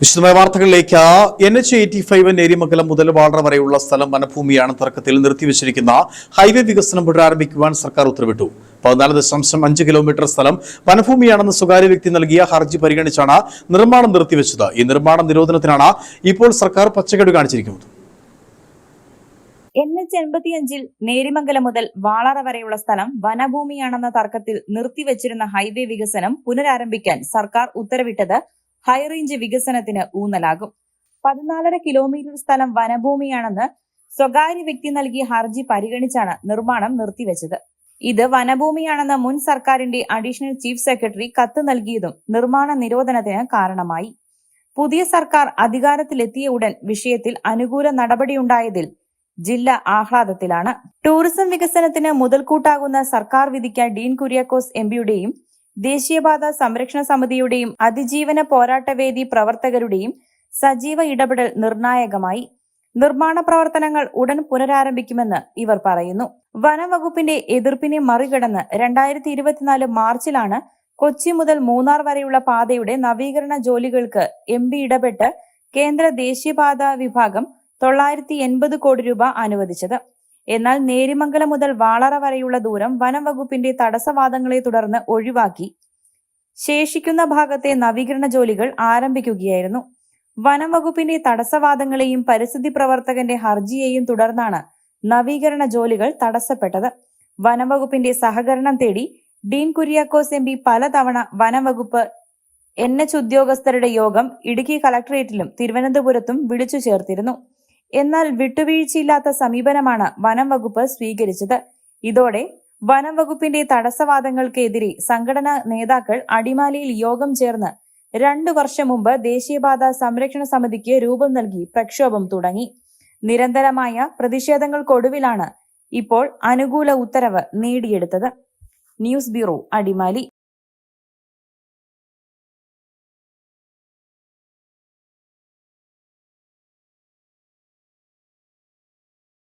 വിശദമായ വാർത്തകളിലേക്ക്. NH-85 നേര്യമംഗലം മുതൽ വാളറ വരെയുള്ള സ്ഥലം വനഭൂമിയാണ് തർക്കത്തിൽ നിർത്തിവച്ചിരിക്കുന്ന ഹൈവേ വികസനം പുനരാരംഭിക്കുവാൻ സർക്കാർ ഉത്തരവിട്ടു. 14.5 കിലോമീറ്റർ സ്ഥലം വനഭൂമിയാണെന്ന് സ്വകാര്യ വ്യക്തി നൽകിയ ഹർജി പരിഗണിച്ചാണ് നിർമ്മാണം നിർത്തിവച്ചത്. ഈ നിർമ്മാണ നിരോധനത്തിനാണ് ഇപ്പോൾ സർക്കാർ പച്ചക്കൊടി കാണിച്ചിരിക്കുന്നത്. NH-85 നേര്യമംഗലം മുതൽ വാളറ വരെയുള്ള സ്ഥലം വനഭൂമിയാണെന്ന തർക്കത്തിൽ നിർത്തിവച്ചിരുന്ന ഹൈവേ വികസനം പുനരാരംഭിക്കാൻ സർക്കാർ ഉത്തരവിട്ടത് ഹൈറേഞ്ച് വികസനത്തിന് ഊന്നലാകും. 14.5 കിലോമീറ്റർ സ്ഥലം വനഭൂമിയാണെന്ന് സ്വകാര്യ വ്യക്തി നൽകിയ ഹർജി പരിഗണിച്ചാണ് നിർമ്മാണം നിർത്തിവച്ചത്. ഇത് വനഭൂമിയാണെന്ന് മുൻ സർക്കാരിന്റെ അഡീഷണൽ ചീഫ് സെക്രട്ടറി കത്ത് നൽകിയതും നിർമ്മാണ നിരോധനത്തിന് കാരണമായി. പുതിയ സർക്കാർ അധികാരത്തിലെത്തിയ ഉടൻ വിഷയത്തിൽ അനുകൂല നടപടിയുണ്ടായതിൽ ജില്ല ആഹ്ലാദത്തിലാണ്. ടൂറിസം വികസനത്തിന് മുതൽക്കൂട്ടാകുന്ന സർക്കാർ വിധിക്ക് ഡീൻ കുര്യാക്കോസ് MPയുടെയും ദേശീയപാത സംരക്ഷണ സമിതിയുടെയും അതിജീവന പോരാട്ടവേദി പ്രവർത്തകരുടെയും സജീവ ഇടപെടൽ നിർണായകമായി. നിർമ്മാണ പ്രവർത്തനങ്ങൾ ഉടൻ പുനരാരംഭിക്കുമെന്ന് ഇവർ പറയുന്നു. വനംവകുപ്പിന്റെ എതിർപ്പിനെ മറികടന്ന് 2024 മാർച്ചിലാണ് കൊച്ചി മുതൽ മൂന്നാർ വരെയുള്ള പാതയുടെ നവീകരണ ജോലികൾക്ക് MP ഇടപെട്ട് കേന്ദ്ര ദേശീയപാത വിഭാഗം 980 കോടി രൂപ അനുവദിച്ചത്. എന്നാൽ നേര്യമംഗലം മുതൽ വാളറ വരെയുള്ള ദൂരം വനംവകുപ്പിന്റെ തടസ്സവാദങ്ങളെ തുടർന്ന് ഒഴിവാക്കി ശേഷിക്കുന്ന ഭാഗത്തെ നവീകരണ ജോലികൾ ആരംഭിക്കുകയായിരുന്നു. വനംവകുപ്പിന്റെ തടസ്സവാദങ്ങളെയും പരിസ്ഥിതി പ്രവർത്തകന്റെ ഹർജിയെയും തുടർന്നാണ് നവീകരണ ജോലികൾ തടസ്സപ്പെട്ടത്. വനംവകുപ്പിന്റെ സഹകരണം തേടി ഡീൻ കുര്യാക്കോസ് MP പലതവണ വനംവകുപ്പ് NH ഉദ്യോഗസ്ഥരുടെ യോഗം ഇടുക്കി കളക്ടറേറ്റിലും തിരുവനന്തപുരത്തും വിളിച്ചു ചേർത്തിരുന്നു. എന്നാൽ വിട്ടുവീഴ്ചയില്ലാത്ത സമീപനമാണ് വനം വകുപ്പ് സ്വീകരിച്ചത്. ഇതോടെ വനം വകുപ്പിന്റെ തടസ്സവാദങ്ങൾക്കെതിരെ സംഘടനാ നേതാക്കൾ അടിമാലിയിൽ യോഗം ചേർന്ന് 2 വർഷം മുമ്പ് ദേശീയപാത സംരക്ഷണ സമിതിക്ക് രൂപം നൽകി പ്രക്ഷോഭം തുടങ്ങി. നിരന്തരമായ പ്രതിഷേധങ്ങൾക്കൊടുവിലാണ് ഇപ്പോൾ അനുകൂല ഉത്തരവ് നേടിയെടുത്തത്. News bureau, Adimali.